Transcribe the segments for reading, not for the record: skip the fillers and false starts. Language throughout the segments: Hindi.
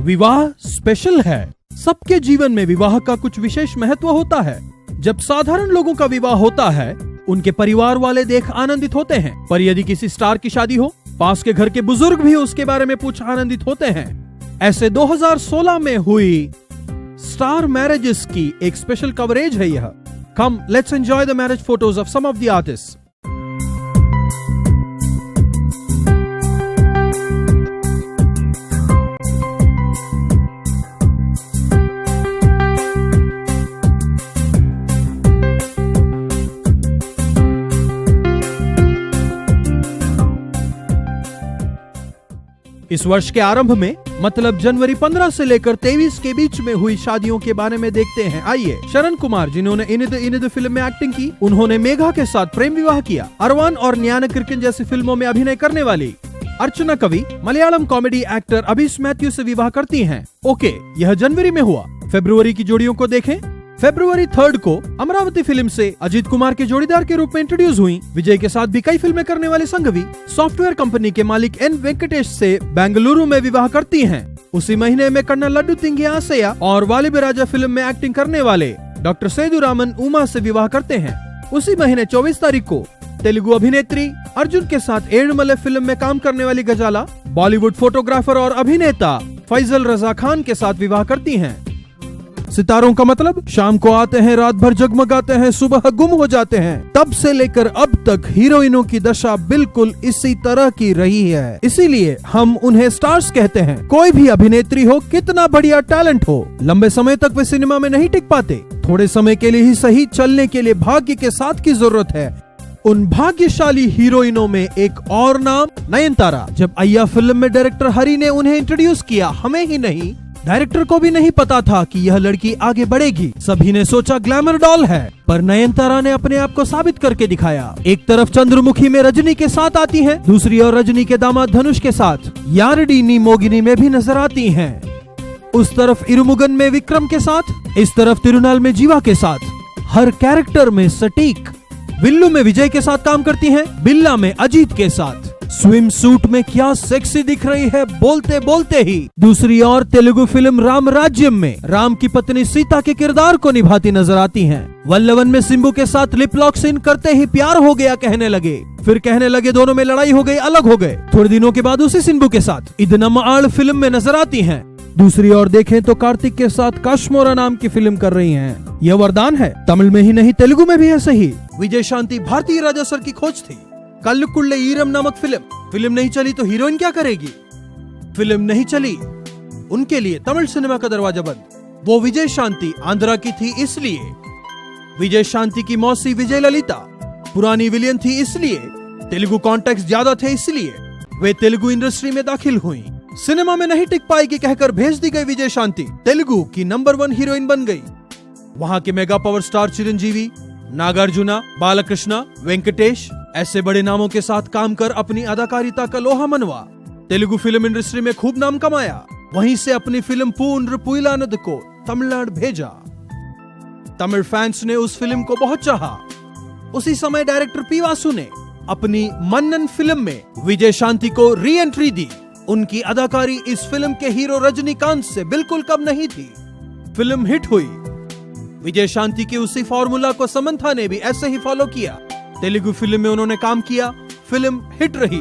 विवाह स्पेशल है। सबके जीवन में विवाह का कुछ विशेष महत्व होता है। जब साधारण लोगों का विवाह होता है, उनके परिवार वाले देख आनंदित होते हैं, पर यदि किसी स्टार की शादी हो, पास के घर के बुजुर्ग भी उसके बारे में पूछ आनंदित होते हैं। ऐसे 2016 में हुई स्टार मैरिजेस की एक स्पेशल कवरेज है यह। Come let's enjoy the marriage photos of some of the artist. इस वर्ष के आरंभ में, मतलब जनवरी 15 से लेकर 23 के बीच में हुई शादियों के बारे में देखते हैं। आइए। शरण कुमार, जिन्होंने इनिद इनिद फिल्म में एक्टिंग की, उन्होंने मेघा के साथ प्रेम विवाह किया। अरवान और न्यान किरकिन जैसी फिल्मों में अभिनय करने वाली अर्चना कवि मलयालम कॉमेडी एक्टर अभिष मैथ्यू से विवाह करती हैं। ओके, यह जनवरी में हुआ। फरवरी की जोड़ियों को देखें। फरवरी 3 को अमरावती फिल्म से अजीत कुमार के जोड़ीदार के रूप में इंट्रोड्यूस हुई। विजय के साथ भी कई फिल्में करने वाली संघवी सॉफ्टवेयर कंपनी के मालिक एन वेंकटेश से बेंगलुरु में विवाह करती हैं। उसी महीने में कन्ना लड्डू तिंगी आसैया और वालिबी राजा फिल्म में एक्टिंग करने वाले डॉक्टर सेदुरामन उमा से विवाह करते हैं। उसी महीने 24 तारीख को तेलुगु अभिनेत्री अर्जुन के साथ एडमले फिल्म में काम करने वाली गजाला बॉलीवुड फोटोग्राफर और अभिनेता फैजल रजा खान के साथ विवाह करती हैं। सितारों का मतलब शाम को आते हैं, रात भर जगमगाते हैं, सुबह गुम हो जाते हैं। तब से लेकर अब तक हीरोइनों की दशा बिल्कुल इसी तरह की रही है, इसीलिए हम उन्हें स्टार्स कहते हैं। कोई भी अभिनेत्री हो, कितना बढ़िया टैलेंट हो, लंबे समय तक वे सिनेमा में नहीं टिक पाते। थोड़े समय के लिए ही सही, चलने के लिए भाग्य के साथ की जरूरत है। उन भाग्यशाली हीरोइनों में एक और नाम नयनतारा। जब अय्या फिल्म में डायरेक्टर हरि ने उन्हें इंट्रोड्यूस किया, हमें ही नहीं, डायरेक्टर को भी नहीं पता था कि यह लड़की आगे बढ़ेगी। सभी ने सोचा ग्लैमर डॉल है, पर नयनतारा ने अपने आप को साबित करके दिखाया। एक तरफ चंद्रमुखी में रजनी के साथ आती हैं, दूसरी ओर रजनी के दामाद धनुष के साथ यारडी नी मोगिनी में भी नजर आती हैं। उस तरफ इरुमुगन में विक्रम के साथ, इस तरफ तिरुनाल में जीवा के साथ। हर कैरेक्टर में सटीक। विल्लू में विजय के साथ काम करती हैं, बिल्ला में अजीत के साथ। स्विम सूट में क्या सेक्सी दिख रही है बोलते बोलते ही। दूसरी ओर तेलुगु फिल्म राम राज्यम में राम की पत्नी सीता के किरदार को निभाती नजर आती हैं। वल्लवन में सिंबू के साथ लिप लॉक सीन करते ही प्यार हो गया कहने लगे, फिर कहने लगे दोनों में लड़ाई हो गई, अलग हो गए। थोड़े दिनों के बाद उसी सिंबू के साथ इदनम्माल फिल्म में नजर आती हैं। दूसरी ओर देखें तो कार्तिक के साथ काश्मोरा नाम की फिल्म कर रही हैं। यह वरदान है। तमिल में ही नहीं, तेलुगु में भी है सही। विजय शांति भारतीय राजा सर की खोज थी। कल्लुकुल्ले ईरम नामक फिल्म नहीं चली तो हीरोइन क्या करेगी। फिल्म नहीं चली, उनके लिए तमिल सिनेमा का दरवाजा बंद। वो विजय शांति आंध्रा की थी, इसलिए विजय शांति की मौसी विजय ललिता पुरानी विलियन थी, इसलिए तेलुगु कॉन्टेक्स्ट ज्यादा थे, इसलिए वे तेलुगु इंडस्ट्री में दाखिल हुई। सिनेमा में नहीं टिक पाएगी कहकर भेज दी गई विजय शांति तेलुगु की नंबर 1 हीरोइन बन गई। वहां के mega power star Chiranjeevi, Nagarjuna, Balkrishna, Venkatesh ऐसे बड़े नामों के साथ काम कर अपनी अदाकारिता का लोहा मनवा तेलुगु फिल्म इंडस्ट्री में खूब नाम कमाया। वहीं से अपनी फिल्म पूर्ण पुइलानद को तमिलनाडु भेजा। तमिल फैंस ने उस फिल्म को बहुत चाहा। उसी समय डायरेक्टर पी वासु ने अपनी मन्नन फिल्म में विजय शांति को री एंट्री दी। उनकी अदाकारी इस फिल्म के हीरो रजनीकांत से बिल्कुल कम नहीं थी। फिल्म हिट हुई। विजय शांति की उसी फॉर्मूला को समंथा ने भी ऐसे ही फॉलो किया। तेलुगु फिल्म में उन्होंने काम किया, फिल्म हिट रही।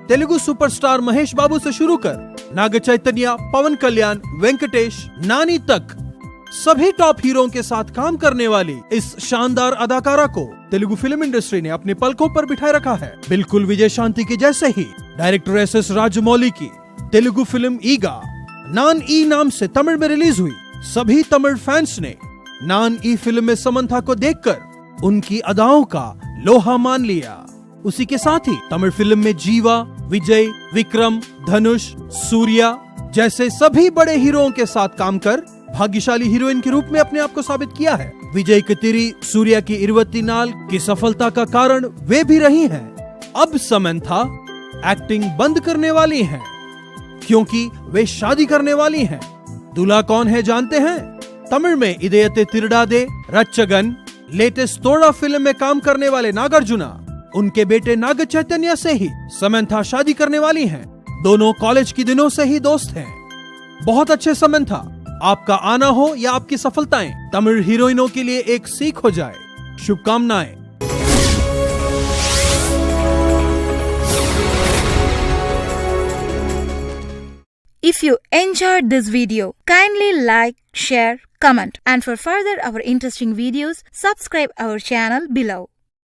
तेलुगु सुपरस्टार महेश बाबू से शुरू कर नाग चैतन्य, पवन कल्याण, वेंकटेश, नानी तक सभी टॉप हीरों के साथ काम करने वाली इस शानदार अदाकारा को तेलुगु फिल्म इंडस्ट्री ने अपने पलकों पर बिठाए रखा है। बिल्कुल विजय शांति के जैसे ही डायरेक्टर एस राजमौली की तेलुगु फिल्म ईगा नान ई नाम से तमिल में रिलीज हुई। सभी तमिल फैंस ने नान ई फिल्म में समंथा को देखकर उनकी अदाओं का लोहा मान लिया। उसी के साथ ही तमिल फिल्म में जीवा, विजय, विक्रम, धनुष, सूर्या जैसे सभी बड़े हीरोओं के साथ काम कर भाग्यशाली हीरोइन के रूप में अपने आप को साबित किया है। विजय की तिरी, सूर्या की इरवती नाल की सफलता का कारण वे भी रही हैं। अब समंथा एक्टिंग बंद करने वाली हैं, क्योंकि वे शादी करने वाली हैं। दूल्हा कौन है जानते हैं? तमिल में इदयते तिरडादे रच्चगन लेटेस्ट तोड़ा फिल्म में काम करने वाले नागार्जुना, उनके बेटे नाग चैतन्य से ही समंथा शादी करने वाली हैं। दोनों कॉलेज के दिनों से ही दोस्त हैं। बहुत अच्छे समय था। आपका आना हो या आपकी सफलताएं तमिल हीरोइनों के लिए एक सीख हो जाए। शुभकामनाएं। If you enjoyed this video, kindly like, share, comment, and for further our interesting videos, subscribe our channel below.